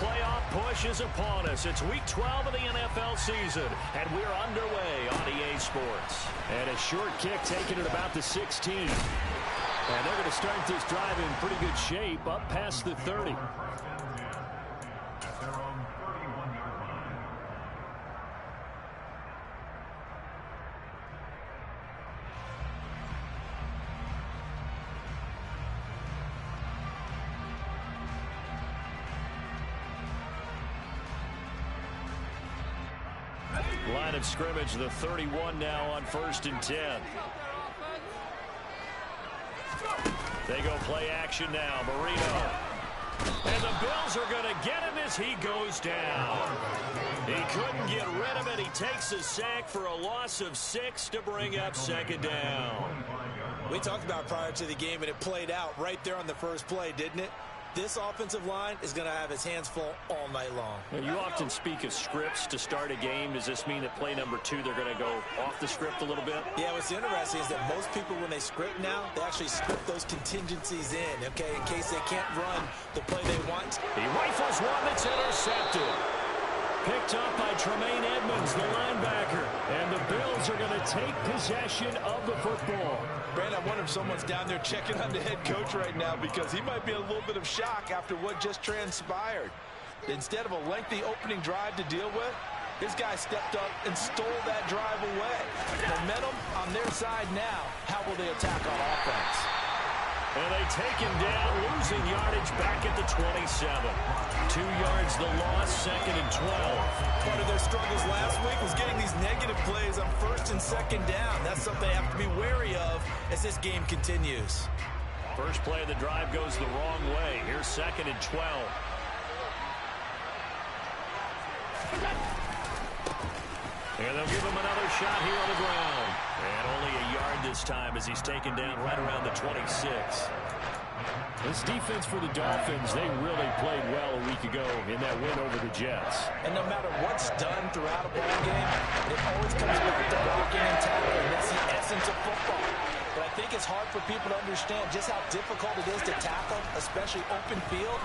playoff push is upon us. It's week 12 of the NFL season, and we're underway on EA Sports. And a short kick taken at about the 16. And they're going to start this drive in pretty good shape up past the 30. Line of scrimmage, the 31 now on 1st and 10. They go play action now. Marino. And the Bills are going to get him as he goes down. He couldn't get rid of it. He takes a sack for a loss of 6 to bring up 2nd down. We talked about prior to the game, and it played out right there on the first play, didn't it? This offensive line is going to have his hands full all night long. You often speak of scripts to start a game. Does this mean that play number 2, they're going to go off the script a little bit? Yeah, what's interesting is that most people, when they script now, they actually script those contingencies in, okay, in case they can't run the play they want. He rifles one that's intercepted. Picked up by Tremaine Edmonds, the linebacker. And the Bills are going to take possession of the football. Brandon, I wonder if someone's down there checking on the head coach right now, because he might be in a little bit of shock after what just transpired. Instead of a lengthy opening drive to deal with, this guy stepped up and stole that drive away. Momentum on their side now. How will they attack on offense? And they take him down, losing yardage back at the 27. 2 yards the loss, 2nd and 12. Part of their struggles last week was getting these negative plays on 1st and 2nd down. That's something they have to be wary of as this game continues. First play of the drive goes the wrong way. Here's 2nd and 12. And they'll give him another shot here on the ground. And only a yard this time as he's taken down right around the 26. This defense for the Dolphins, they really played well a week ago in that win over the Jets. And no matter what's done throughout a ball game, it always comes back to blocking and tackling. That's the essence of football. But I think it's hard for people to understand just how difficult it is to tackle, especially open field.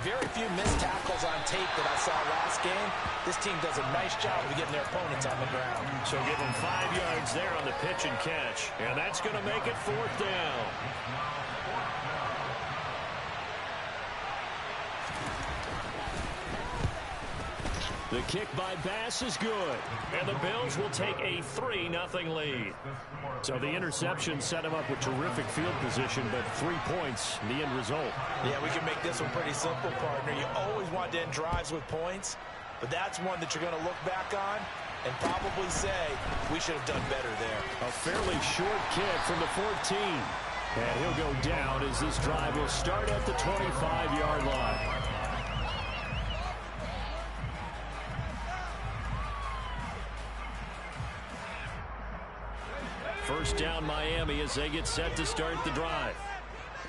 Very few missed tackles on tape that I saw last game. This team does a nice job of getting their opponents on the ground. So give them 5 yards there on the pitch and catch. And that's going to make it 4th down. The kick by Bass is good. And the Bills will take a 3-0 lead. So the interception set him up with terrific field position, but 3 points, the end result. Yeah, we can make this one pretty simple, partner. You always want to end drives with points, but that's one that you're going to look back on and probably say, we should have done better there. A fairly short kick from the 14. And he'll go down as this drive will start at the 25-yard line. First down Miami as they get set to start the drive.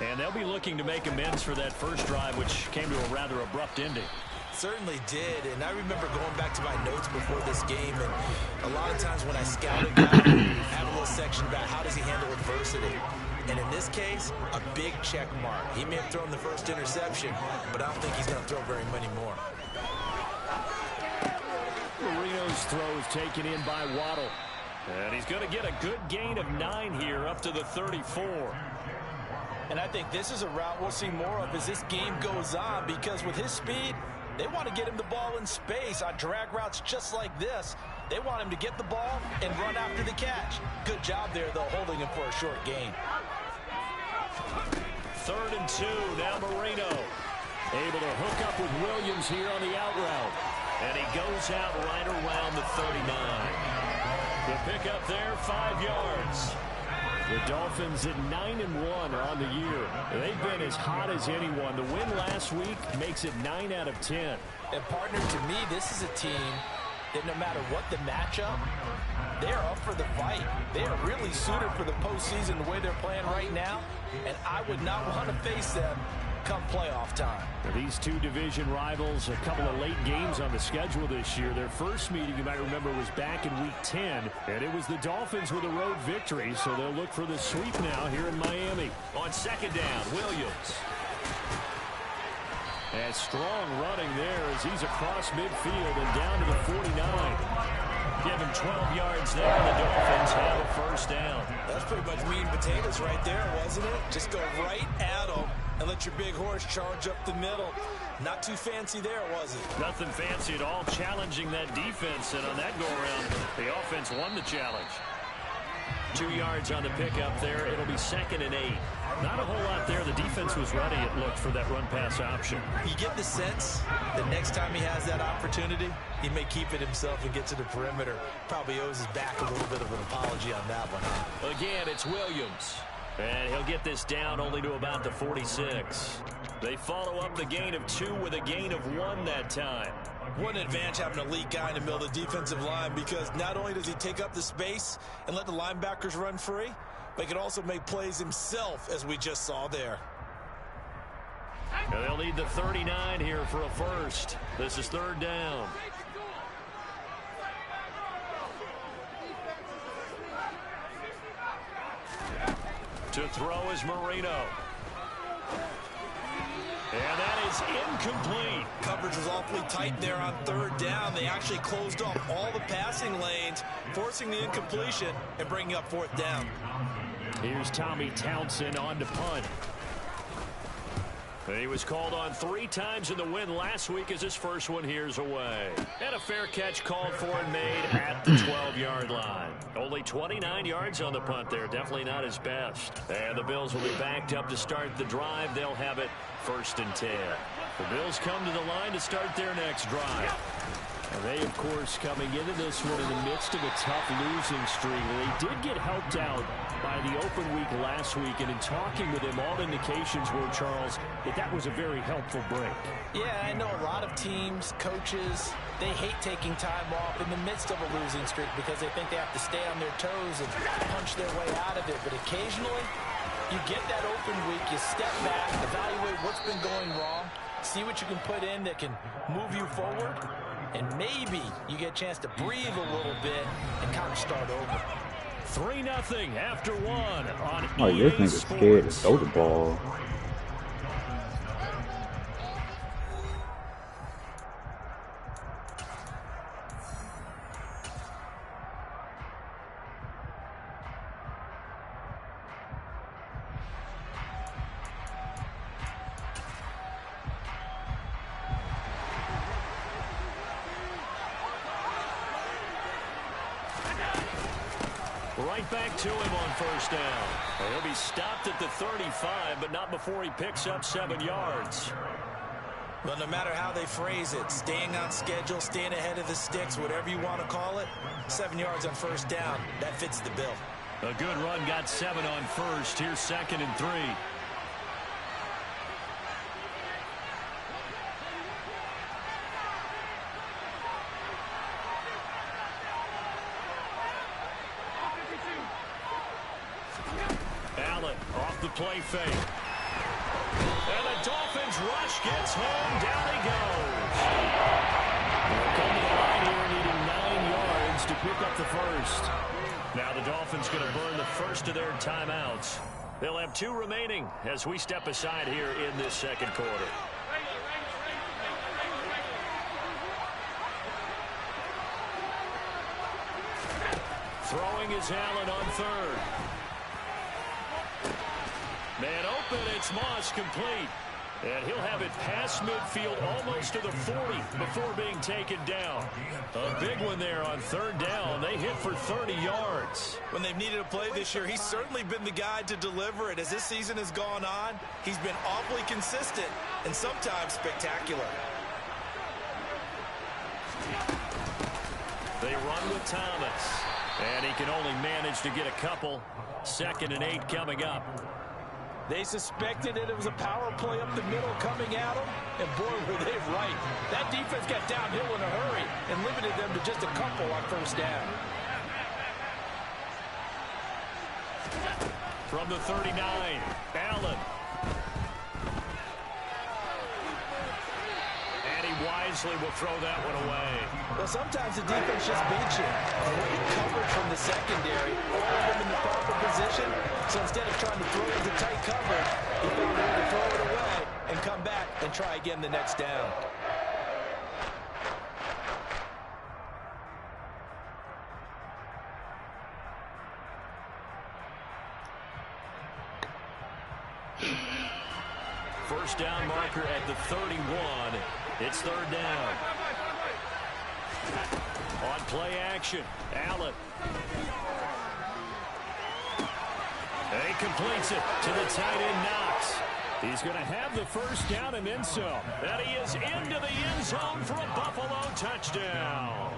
And they'll be looking to make amends for that first drive, which came to a rather abrupt ending. Certainly did, and I remember going back to my notes before this game, and a lot of times when I scouted guys, I had a little section about how does he handle adversity. And in this case, a big check mark. He may have thrown the first interception, but I don't think he's going to throw very many more. Marino's throw is taken in by Waddle. And he's going to get a good gain of 9 here up to the 34. And I think this is a route we'll see more of as this game goes on, because with his speed, they want to get him the ball in space on drag routes just like this. They want him to get the ball and run after the catch. Good job there, though, holding him for a short gain. 3rd and 2, now Marino. Able to hook up with Williams here on the out route. And he goes out right around the 39. The pickup there, 5 yards. The Dolphins at 9-1 are on the year. They've been as hot as anyone. The win last week makes it 9 out of 10. And partner, to me, this is a team that no matter what the matchup, they're up for the fight. They are really suited for the postseason the way they're playing right now. And I would not want to face them come playoff time. These two division rivals, a couple of late games on the schedule this year. Their first meeting, you might remember, was back in week 10, and it was the Dolphins with a road victory, so they'll look for the sweep now here in Miami. On 2nd down, Williams. And strong running there as he's across midfield and down to the 49. Give him 12 yards there, and the Dolphins have a first down. That's pretty much meat and potatoes right there, wasn't it? Just go right at him and let your big horse charge up the middle. Not too fancy there, was it? Nothing fancy at all, challenging that defense, and on that go-around, the offense won the challenge. 2 yards on the pickup there. It'll be 2nd and 8. Not a whole lot there. The defense was ready, it looked, for that run-pass option. You get the sense that next time he has that opportunity, he may keep it himself and get to the perimeter. Probably owes his back a little bit of an apology on that one, huh? Again, it's Williams. And he'll get this down only to about the 46. They follow up the gain of 2 with a gain of 1 that time. What an advantage having an elite guy in the middle of the defensive line, because not only does he take up the space and let the linebackers run free, but he can also make plays himself, as we just saw there. And they'll need the 39 here for a first. This is 3rd down. To throw is Marino. And that is incomplete. Coverage was awfully tight there on 3rd down. They actually closed off all the passing lanes, forcing the incompletion and bringing up 4th down. Here's Tommy Townsend on to punt. He was called on 3 times in the win last week as his first one here's away. And a fair catch called for and made at the 12-yard line. Only 29 yards on the punt there. Definitely not his best. And the Bills will be backed up to start the drive. They'll have it 1st and 10. The Bills come to the line to start their next drive. And they, of course, coming into this one in the midst of a tough losing streak. They did get helped out by the open week last week, and in talking with him, all indications were, Charles, that was a very helpful break. Yeah, I know a lot of teams, coaches, they hate taking time off in the midst of a losing streak because they think they have to stay on their toes and punch their way out of it. But occasionally, you get that open week, you step back, evaluate what's been going wrong, see what you can put in that can move you forward, and maybe you get a chance to breathe a little bit and kind of start over. 3-0 after 1 on Oh, EA this nigga's Sports. scared to throw the ball. Right back to him on 1st down. He'll be stopped at the 35, but not before he picks up 7 yards. Well, no matter how they phrase it, staying on schedule, staying ahead of the sticks, whatever you want to call it, 7 yards on 1st down, that fits the bill. A good run got 7 on 1st. Here's 2nd and 3. Allen off the play fake. And the Dolphins rush gets home. Down he goes. They'll come to the line here needing 9 yards to pick up the first. Now the Dolphins going to burn the first of their timeouts. They'll have 2 remaining as we step aside here in this 2nd quarter. Throwing is Allen on 3rd. Man open, it's Moss, complete. And he'll have it past midfield almost to the 40 before being taken down. A big one there on 3rd down. They hit for 30 yards. When they've needed a play this year, he's certainly been the guy to deliver it. As this season has gone on, he's been awfully consistent and sometimes spectacular. They run with Thomas. And he can only manage to get a couple. 2nd and 8 coming up. They suspected it was a power play up the middle coming at them, and boy, were they right. That defense got downhill in a hurry and limited them to just a couple on 1st down. From the 39, Allen. And he wisely will throw that one away. Well, sometimes the defense just beats you. Great coverage from the secondary. All of them in the proper position. So instead of trying to throw into tight coverage, he found a way to throw it away and come back and and try again the next down. First down marker at the 31. It's third down. On play action, Allen. He completes it to the tight end, Knox. He's going to have the first down and then some. And he is into the end zone for a Buffalo touchdown.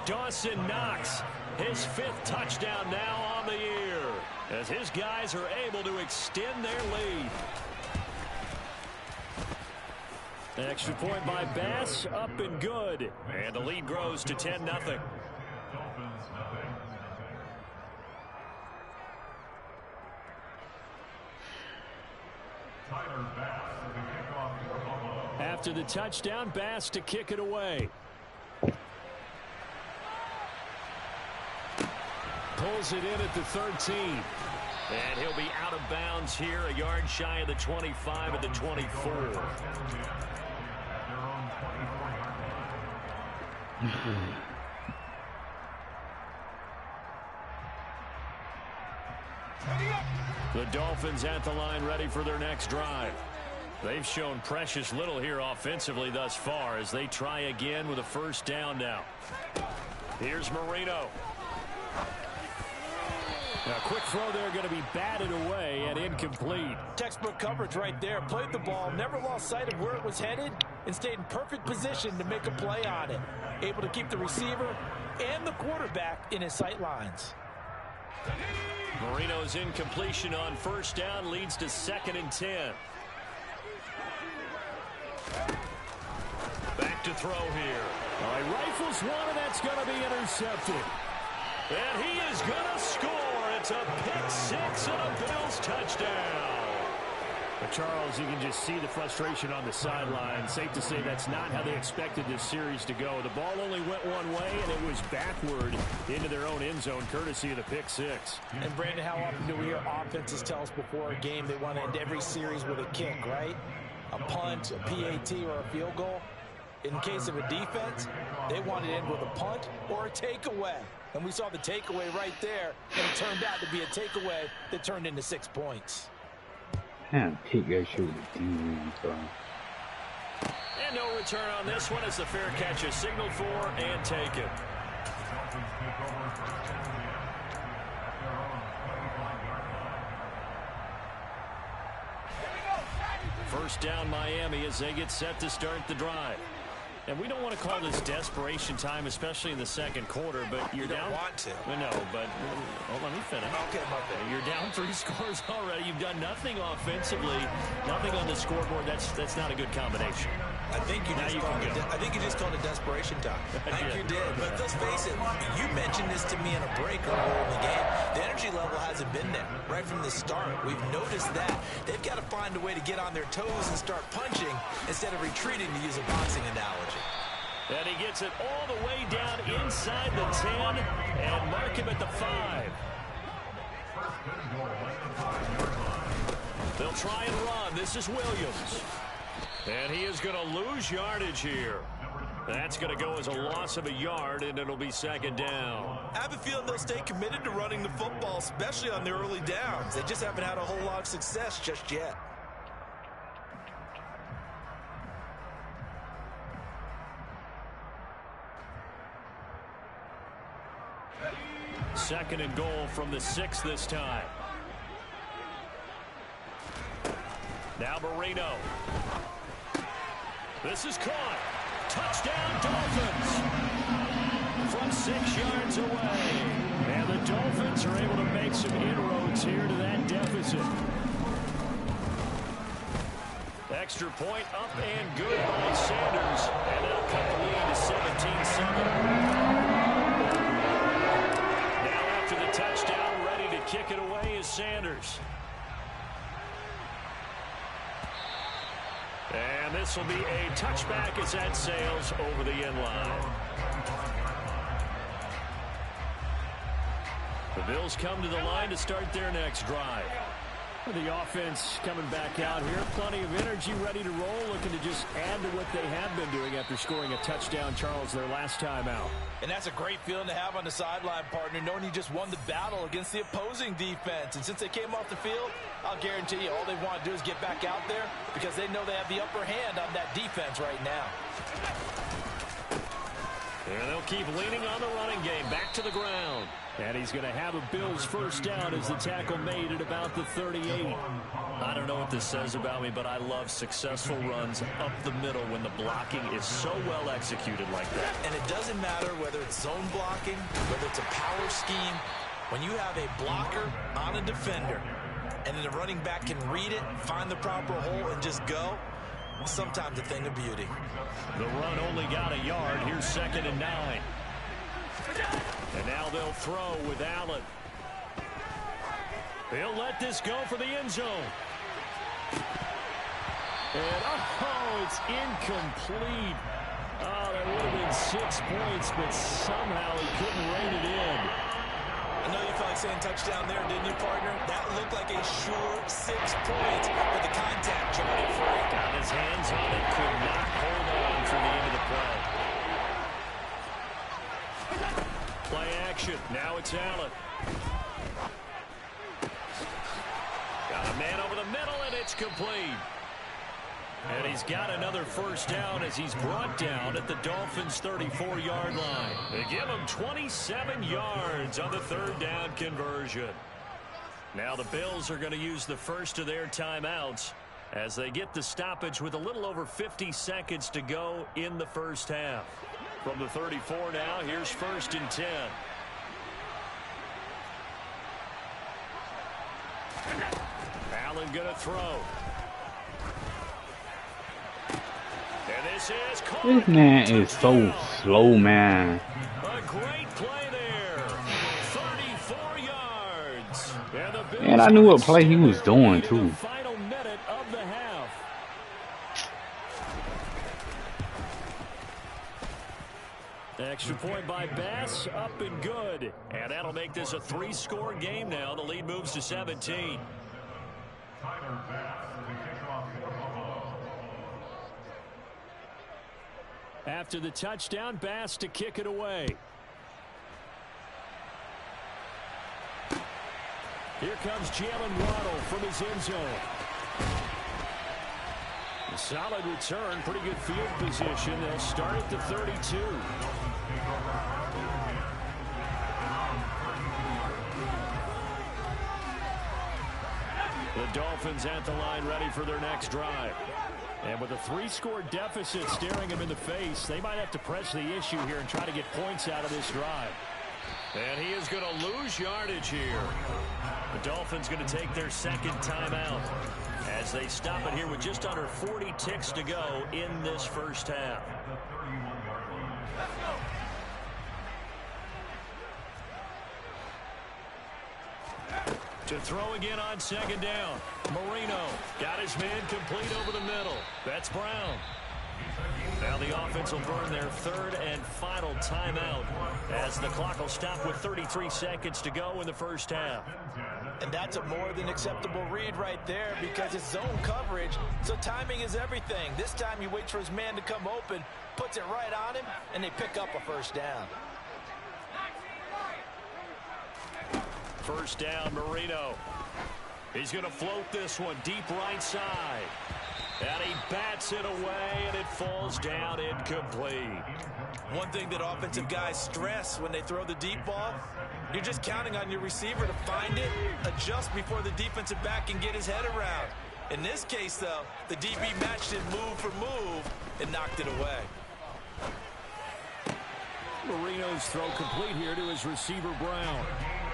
Dawson Knox, his 5th touchdown now on the year, as his guys are able to extend their lead. Extra point by Bass, up and good. And the lead grows to 10-0. After the touchdown, Bass to kick it away. Pulls it in at the 13. And he'll be out of bounds here, a yard shy of the 25 at the 24. The Dolphins at the line, ready for their next drive. They've shown precious little here offensively thus far as they try again with a first down now. Here's Marino. A quick throw there, going to be batted away and incomplete. Textbook coverage right there. Played the ball, never lost sight of where it was headed, and stayed in perfect position to make a play on it. Able to keep the receiver and the quarterback in his sight lines. Marino's incompletion on first down leads to 2nd and 10. Back to throw here. All right, rifles one, and that's going to be intercepted. And he is going to score. It's a pick 6 and a Bills touchdown. But Charles, you can just see the frustration on the sideline. Safe to say that's not how they expected this series to go. The ball only went one way, and it was backward into their own end zone, courtesy of the pick 6. And, Brandon, how often do we hear offenses tell us before a game they want to end every series with a kick, right? A punt, a PAT, or a field goal. In case of a defense, they want to end with a punt or a takeaway. And we saw the takeaway right there, and it turned out to be a takeaway that turned into 6 points. Damn, take that shit with the team, bro. And no return on this one as the fair catch is signaled for and taken. First down Miami as they get set to start the drive. And we don't want to call this desperation time, especially in the second quarter, but you're down. You don't want to. No, but let me finish. Okay, my bad. You're down 3 scores already. You've done nothing offensively, nothing on the scoreboard. That's not a good combination. I think you just called it desperation time. I think you did. But let's face it, you mentioned this to me in a break earlier in the game. The energy level hasn't been there right from the start. We've noticed that. They've got to find a way to get on their toes and start punching instead of retreating, to use a boxing analogy. And he gets it all the way down inside the 10 and mark him at the 5. They'll try and run. This is Williams. And he is going to lose yardage here. That's going to go as a loss of a yard, and it'll be second down. I have a feeling they'll stay committed to running the football, especially on their early downs. They just haven't had a whole lot of success just yet. Second and goal from the 6 this time. Now Marino. This is caught. Touchdown Dolphins. From 6 yards away. And the Dolphins are able to make some inroads here to that deficit. Extra point up and good by Sanders. And they'll cut the lead to 17-7. Touchdown, ready to kick it away is Sanders. And this will be a touchback as that sails over the end line. The Bills come to the line to start their next drive. The offense coming back out here. Plenty of energy, ready to roll, looking to just add to what they have been doing after scoring a touchdown, Charles, their last time out. And that's a great feeling to have on the sideline, partner, knowing you just won the battle against the opposing defense. And since they came off the field, I'll guarantee you all they want to do is get back out there because they know they have the upper hand on that defense right now. And they'll keep leaning on the running game. Back to the ground. And he's going to have a Bills first down as the tackle made at about the 38. I don't know what this says about me, but I love successful runs up the middle when the blocking is so well executed like that. And it doesn't matter whether it's zone blocking, whether it's a power scheme. When you have a blocker on a defender, and then the running back can read it, find the proper hole, and just go, sometimes a thing of beauty. The run only got a yard. Here's 2nd and 9. And now they'll throw with Allen. He'll let this go for the end zone. And, oh, it's incomplete. Oh, that would have been 6 points, but somehow he couldn't rein it in. I know you felt like saying touchdown there, didn't you, partner? That looked like a sure 6 points, but the contact jarred it free. Got his hands on it, could not hold on for the end of the play. Play action. Now it's Allen. Got a man over the middle, and it's complete. And he's got another first down as he's brought down at the Dolphins' 34-yard line. They give him 27 yards on the 3rd down conversion. Now the Bills are going to use the first of their timeouts as they get the stoppage with a little over 50 seconds to go in the first half. From the 34 now, here's 1st and 10. Allen going to throw. And this is caught. This man is so slow, man. A great play there. 34 yards. And I knew what play he was doing, too. Final minute of the half. Extra point by Bass, up and good. And that'll make this a 3-score game now. The lead moves to 17. After the touchdown, Bass to kick it away. Here comes Jalen Waddle from his end zone. A solid return, pretty good field position. They'll start at the 32. The Dolphins at the line ready for their next drive. And with a 3-score deficit staring them in the face, they might have to press the issue here and try to get points out of this drive. And he is going to lose yardage here. The Dolphins going to take their 2nd timeout as they stop it here with just under 40 ticks to go in this first half. To throw again on 2nd down. Marino got his man complete over the middle. That's Brown. Now the offense will burn their 3rd and final timeout as the clock will stop with 33 seconds to go in the first half. And that's a more than acceptable read right there because it's zone coverage, so timing is everything. This time he waits for his man to come open, puts it right on him, and they pick up a first down. First down, Marino. He's going to float this one deep right side. And he bats it away, and it falls down incomplete. One thing that offensive guys stress when they throw the deep ball, you're just counting on your receiver to find it, adjust before the defensive back can get his head around. In this case, though, the DB matched it move for move and knocked it away. Marino's throw complete here to his receiver, Brown.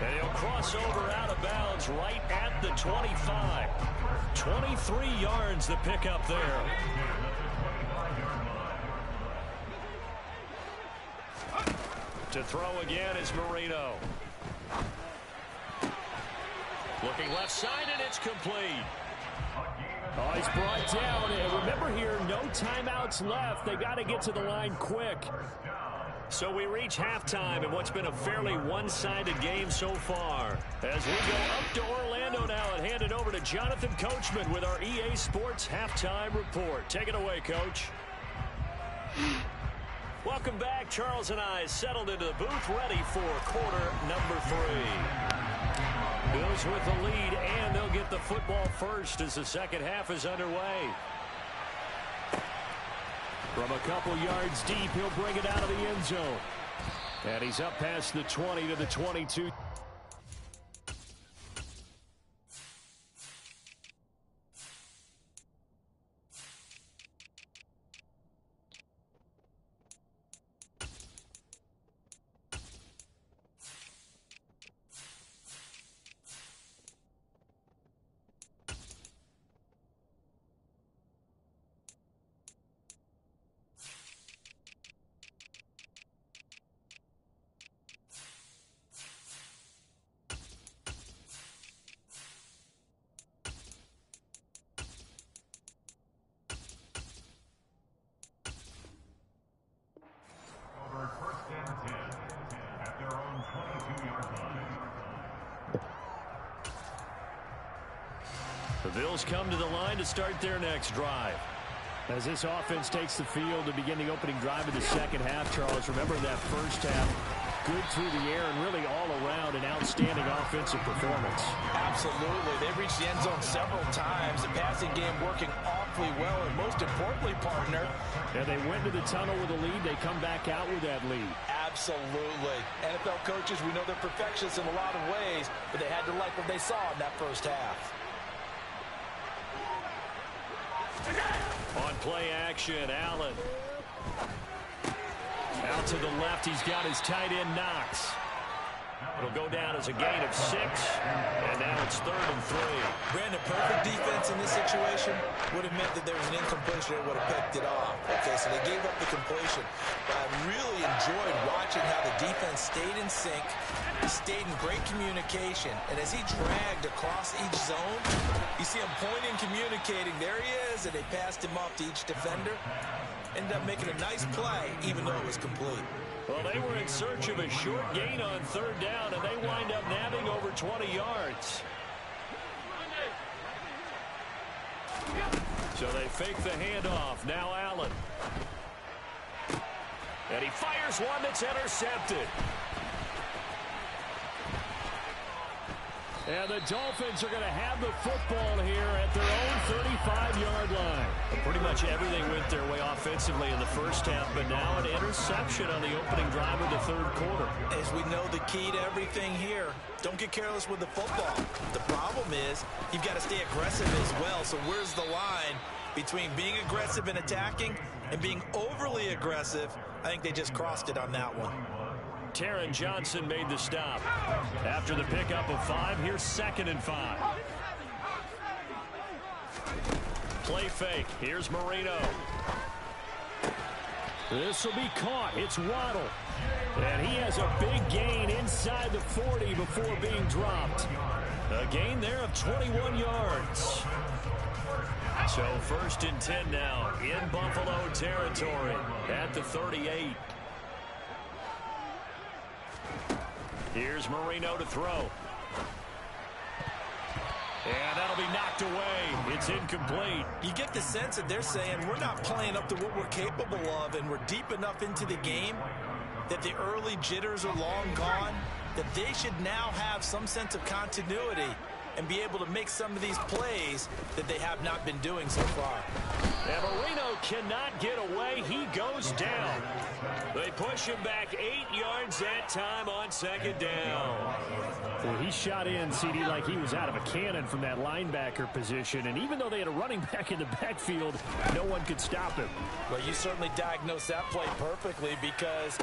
And he'll cross over out of bounds right at the 25. 23 yards to pick up there. To throw again is Marino. Looking left side, and it's complete. Oh, he's brought down. And remember here, no timeouts left. They got to get to the line quick. So we reach halftime in what's been a fairly one-sided game so far as we go up to Orlando. window now and hand it over to Jonathan Coachman with our EA Sports Halftime Report. Take it away, Coach. Welcome back. Charles and I settled into the booth, ready for quarter number 3. Bills with the lead, and they'll get the football first as the second half is underway. From a couple yards deep, he'll bring it out of the end zone. And he's up past the 20 to the 22. The Bills come to the line to start their next drive. As this offense takes the field to begin the opening drive of the second half, Charles, remember that first half, good through the air and really all around an outstanding offensive performance. Absolutely. They reached the end zone several times. The passing game working awfully well, and most importantly, partner. And they went to the tunnel with a lead. They come back out with that lead. Absolutely. NFL coaches, we know they're perfectionists in a lot of ways, but they had to like what they saw in that first half. On play action, Allen. Out to the left, he's got his tight end, Knox. It'll go down as a gain of 6, and now it's 3rd and 3. Brandon, perfect defense in this situation would have meant that there was an incompletion. They would have picked it off. Okay, so they gave up the completion. But I really enjoyed watching how the defense stayed in sync, stayed in great communication. And as he dragged across each zone, you see him pointing, communicating. There he is, and they passed him off to each defender. Ended up making a nice play, even though it was complete. Well, they were in search of a short gain on 3rd down, and they wind up nabbing over 20 yards. So they fake the handoff. Now Allen. And he fires one that's intercepted. And the Dolphins are going to have the football here at their own 35-yard line. Pretty much everything went their way offensively in the first half, but now an interception on the opening drive of the 3rd quarter. As we know, the key to everything here, don't get careless with the football. The problem is you've got to stay aggressive as well. So where's the line between being aggressive and attacking and being overly aggressive? I think they just crossed it on that one. Taron Johnson made the stop. After the pickup of 5, here's 2nd and 5. Play fake. Here's Marino. This will be caught. It's Waddle. And he has a big gain inside the 40 before being dropped. A gain there of 21 yards. So 1st and 10 now in Buffalo territory at the 38. Here's Marino to throw. And that'll be knocked away. It's incomplete. You get the sense that they're saying we're not playing up to what we're capable of, and we're deep enough into the game that the early jitters are long gone, that they should now have some sense of continuity and be able to make some of these plays that they have not been doing so far. And Marino cannot get away. He goes down. They push him back 8 yards that time on 2nd down. Well, he shot in, CD, like he was out of a cannon from that linebacker position. And even though they had a running back in the backfield, no one could stop him. Well, you certainly diagnosed that play perfectly because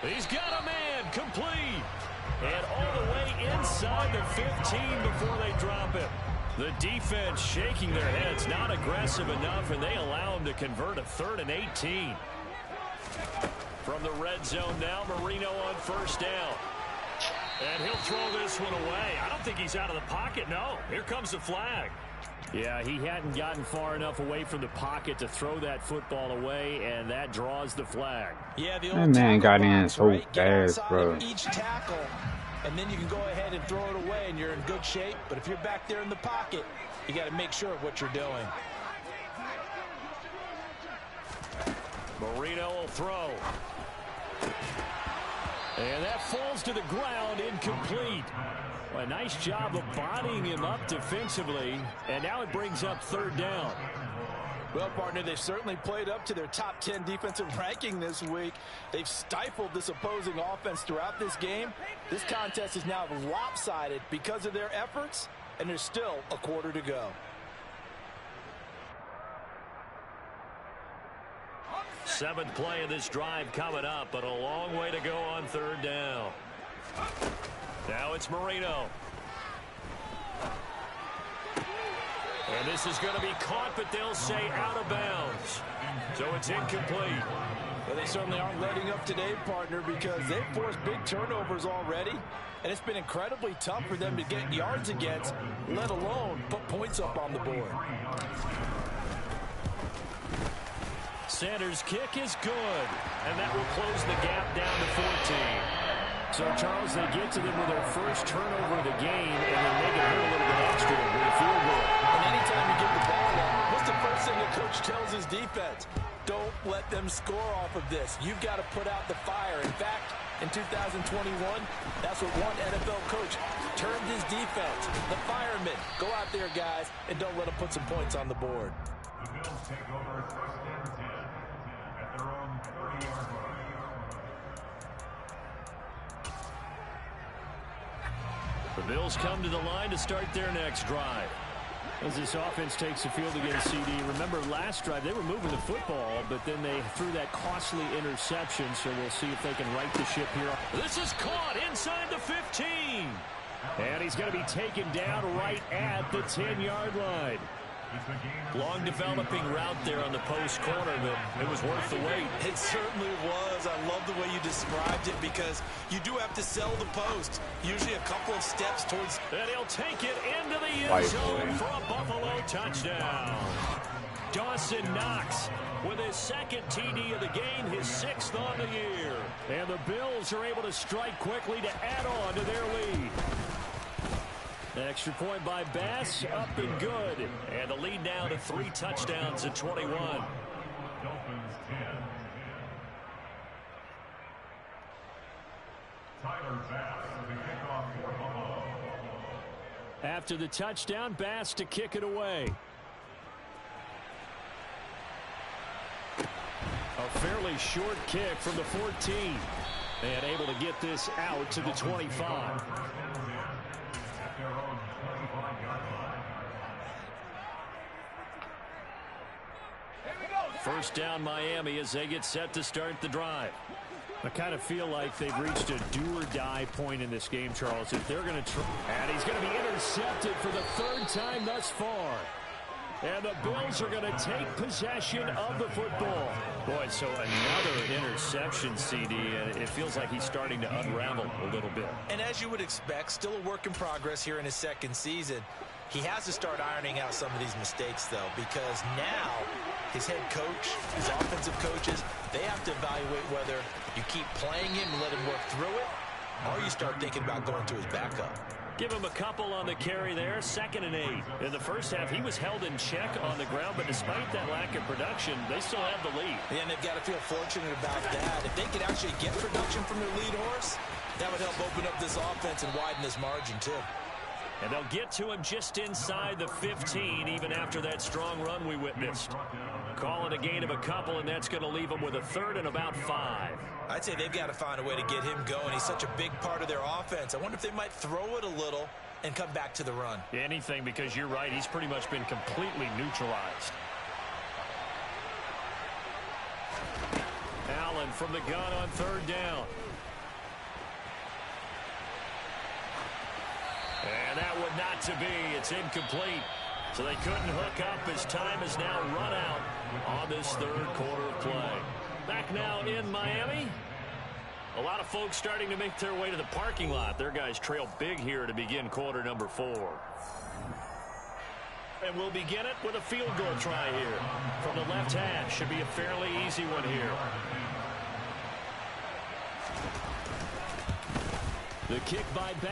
he's got a man complete. And all the way inside the 15 before they drop him. The defense shaking their heads, not aggressive enough, and they allow him to convert a 3rd and 18. From the red zone now, Marino on 1st down. And he'll throw this one away. I don't think he's out of the pocket, no. Here comes the flag. Yeah, he hadn't gotten far enough away from the pocket to throw that football away, and that draws the flag. Yeah, the that man got in so fast, bro. Each tackle and then you can go ahead and throw it away, and you're in good shape. But if you're back there in the pocket, you got to make sure of what you're doing. Marino will throw. And that falls to the ground, incomplete. Well, a nice job of bodying him up defensively, and now it brings up third down. Well, partner, they've certainly played up to their top 10 defensive ranking this week. They've stifled this opposing offense throughout this game. This contest is now lopsided because of their efforts, and there's still a quarter to go. Seventh play of this drive coming up, but a long way to go on third down. Now it's Marino. And this is going to be caught, but they'll say out of bounds. So it's incomplete. Well, they certainly aren't letting up today, partner, because they've forced big turnovers already. And it's been incredibly tough for them to get yards against, let alone put points up on the board. Sanders' kick is good. And that will close the gap down to 14. So, Charles, they get to them with their first turnover of the game, and then make it hurt a little bit extra with a field goal. And anytime you give the ball up, what's the first thing the coach tells his defense? Don't let them score off of this. You've got to put out the fire. In fact, in 2021, that's what one NFL coach termed his defense. The firemen. Go out there, guys, and don't let them put some points on the board. The Bills take over first and 10 at their own 30-yard line. The Bills come to the line to start their next drive. As this offense takes the field against CD, remember last drive they were moving the football, but then they threw that costly interception, so we'll see if they can right the ship here. This is caught inside the 15. And he's going to be taken down right at the 10-yard line. Long developing route there on the post corner, but it was worth the wait. It certainly was. I love the way you described it because you do have to sell the post. Usually a couple of steps towards. And he'll take it into the end zone for a Buffalo touchdown. Dawson Knox with his second TD of the game, his sixth on the year. And the Bills are able to strike quickly to add on to their lead. Extra point by Bass, up and good. And the lead now to 3 touchdowns at 21. Dolphins 10. Tyler Bass with the kickoff for Buffalo. After the touchdown, Bass to kick it away. A fairly short kick from the 14. And able to get this out to the 25. First down Miami as they get set to start the drive. I kind of feel like they've reached a do-or-die point in this game, Charles. If they're going to try, and he's going to be intercepted for the third time thus far. And the Bills are going to take possession of the football. Boy, so another interception, CD, and it feels like he's starting to unravel a little bit. And as you would expect, still a work in progress here in his second season. He has to start ironing out some of these mistakes, though, because now his head coach, his offensive coaches, they have to evaluate whether you keep playing him and let him work through it, or you start thinking about going to his backup. Give him a couple on the carry there, 2nd and 8. In the first half, he was held in check on the ground, but despite that lack of production, they still have the lead. Yeah, and they've got to feel fortunate about that. If they could actually get production from their lead horse, that would help open up this offense and widen this margin, too. And they'll get to him just inside the 15, even after that strong run we witnessed. Call it a gain of a couple, and that's going to leave them with a 3rd and about 5. I'd say they've got to find a way to get him going. He's such a big part of their offense. I wonder if they might throw it a little and come back to the run. Anything, because you're right. He's pretty much been completely neutralized. Allen from the gun on 3rd down. And that would not to be. It's incomplete. So they couldn't hook up as time is now run out on this 3rd quarter of play. Back now in Miami. A lot of folks starting to make their way to the parking lot. Their guys trail big here to begin quarter number 4. And we'll begin it with a field goal try here. From the left hash. Should be a fairly easy one here. The kick by Bass.